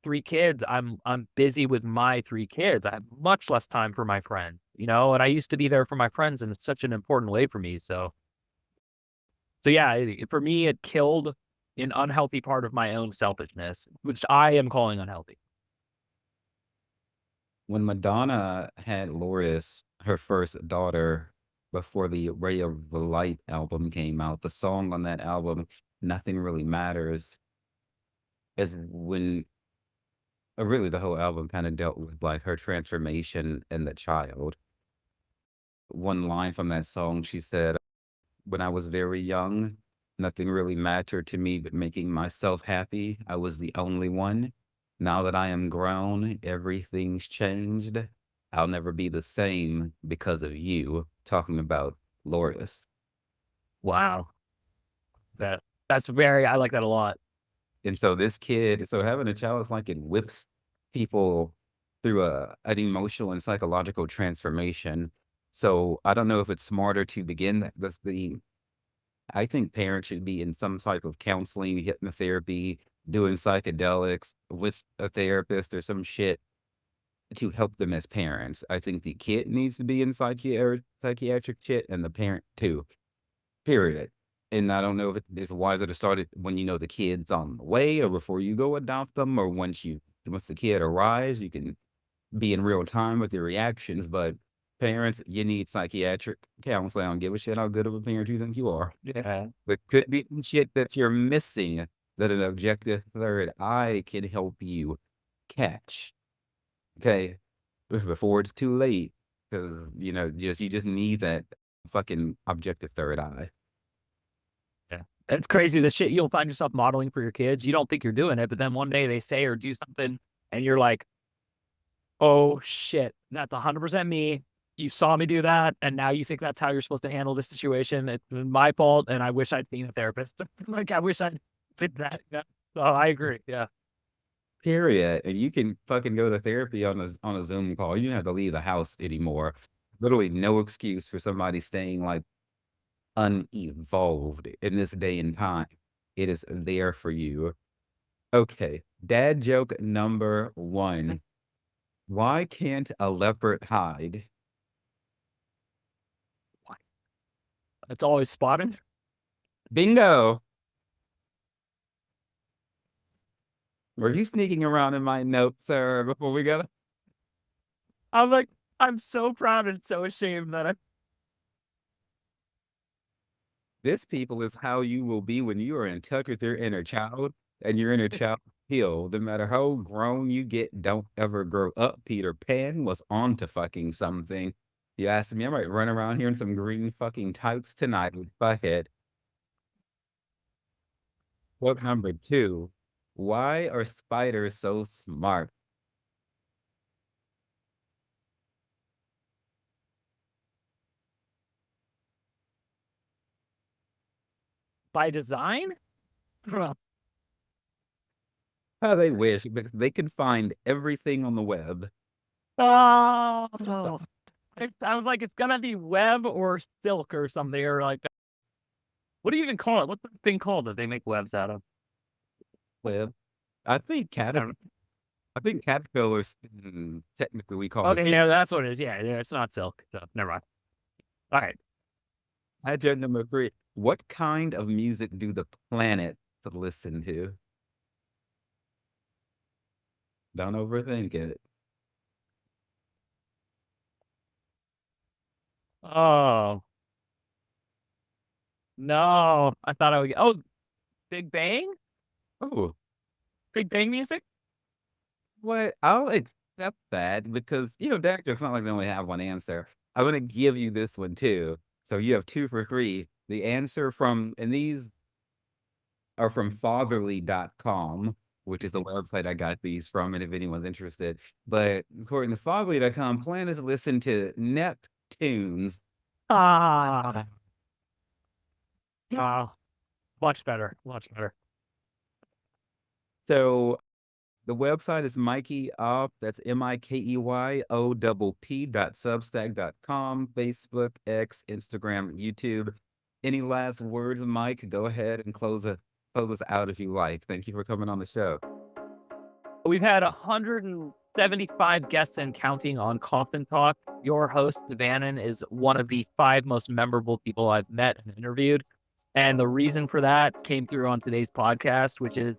3 kids, I'm busy with my 3 kids. I have much less time for my friends, you know, and I used to be there for my friends, and it's such an important way for me. So yeah, for me, it killed an unhealthy part of my own selfishness, which I am calling unhealthy. When Madonna had Lourdes, her first daughter, before the Ray of the Light album came out, the song on that album, Nothing Really Matters, is when really the whole album kind of dealt with like her transformation and the child. One line from that song, she said, when I was very young, nothing really mattered to me but making myself happy. I was the only one. Now that I am grown, everything's changed. I'll never be the same because of you. Talking about Lourdes. Wow. That's very I like that a lot. And so this kid, so having a child is like it whips people through an emotional and psychological transformation. So I don't know if it's smarter to begin the I think parents should be in some type of counseling, hypnotherapy, doing psychedelics with a therapist or some shit to help them as parents. I think the kid needs to be in psychiatric shit and the parent too, period. And I don't know if it's wiser to start it when you know the kid's on the way or before you go adopt them or once the kid arrives, you can be in real time with your reactions. But parents, you need psychiatric counseling. I don't give a shit how good of a parent you think you are. Yeah. But could be some shit that you're missing that an objective third eye can help you catch. Okay. Before it's too late. Because, you just need that fucking objective third eye. Yeah. It's crazy the shit you'll find yourself modeling for your kids. You don't think you're doing it, but then one day they say or do something and you're like, "Oh shit, that's 100% me. You saw me do that, and now you think that's how you're supposed to handle this situation. It's my fault, and I wish I'd seen a therapist. Like I wish I'd did that." Yeah. So I agree. Yeah. Period. And you can fucking go to therapy on a Zoom call. You don't have to leave the house anymore. Literally no excuse for somebody staying like unevolved in this day and time. It is there for you. Okay. Dad joke number one. Why can't a leopard hide? It's always spotted. Bingo. Were you sneaking around in my notes, sir, before we go? I'm like, I'm so proud and so ashamed that I This, people, is how you will be when you are in touch with your inner child and your inner child healed. No matter how grown you get, don't ever grow up. Peter Pan was on to fucking something. You asked me, I might run around here in some green fucking tights tonight with Bucket. Book number two. Why are spiders so smart? by design. How they wish, because they can find everything on the web. Oh, I was like, it's gonna be web or silk or something or like that. What do you even call it? What's the thing called that they make webs out of? Web. I think I don't know. caterpillars, technically we call it. Okay, yeah, that's what it is. Yeah, yeah, it's not silk. So never mind. All right. Adjunct number three. What kind of music do the planets listen to? Don't overthink it. Oh no, I thought I would. Oh, Big Bang, Oh, Big Bang music. what? I'll accept that because, Dad jokes not like they only have one answer. I'm going to give you this one too. So you have two for three. The answer and these are from fatherly.com, which is the website I got these from. And if anyone's interested, but according to fatherly.com, planets listen to Neptunes. Ah, ah, much better, much better. So the website is Mikey Opp. That's MikeyoPP.substack.com, Facebook, X, Instagram, YouTube. Any last words, Mike? Go ahead and close us out if you like. Thank you for coming on the show. We've had 175 guests and counting on Coffin Talk. Your host, DeVannon, is one of the 5 most memorable people I've met and interviewed. And the reason for that came through on today's podcast, which is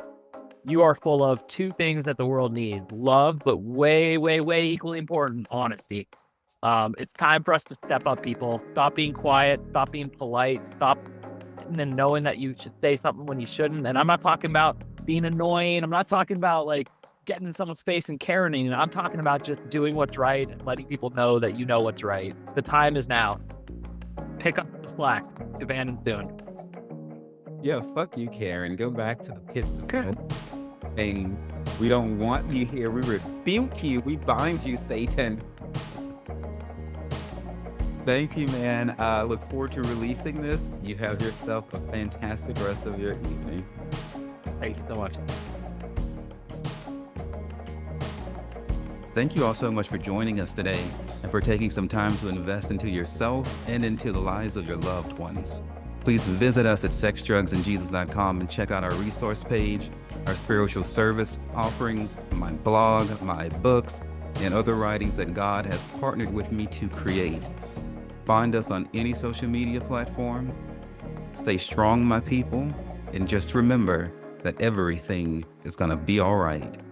you are full of 2 things that the world needs: love, but way, way, way equally important, honesty. It's time for us to step up, people. Stop being quiet. Stop being polite. Stop knowing that you should say something when you shouldn't. And I'm not talking about being annoying. I'm not talking about like getting in someone's face and Karening. I'm talking about just doing what's right and letting people know that you know what's right. The time is now. Pick up the slack. DeVannon soon. Yeah, fuck you, Karen. Go back to the pit of hell. Thing. We don't want you here. We rebuke you. We bind you, Satan. Thank you, man. I look forward to releasing this. You have yourself a fantastic rest of your evening. Thank you so much. Thank you all so much for joining us today and for taking some time to invest into yourself and into the lives of your loved ones. Please visit us at sexdrugsandjesus.com and check out our resource page, our spiritual service offerings, my blog, my books, and other writings that God has partnered with me to create. Find us on any social media platform. Stay strong, my people, and just remember that everything is going to be all right.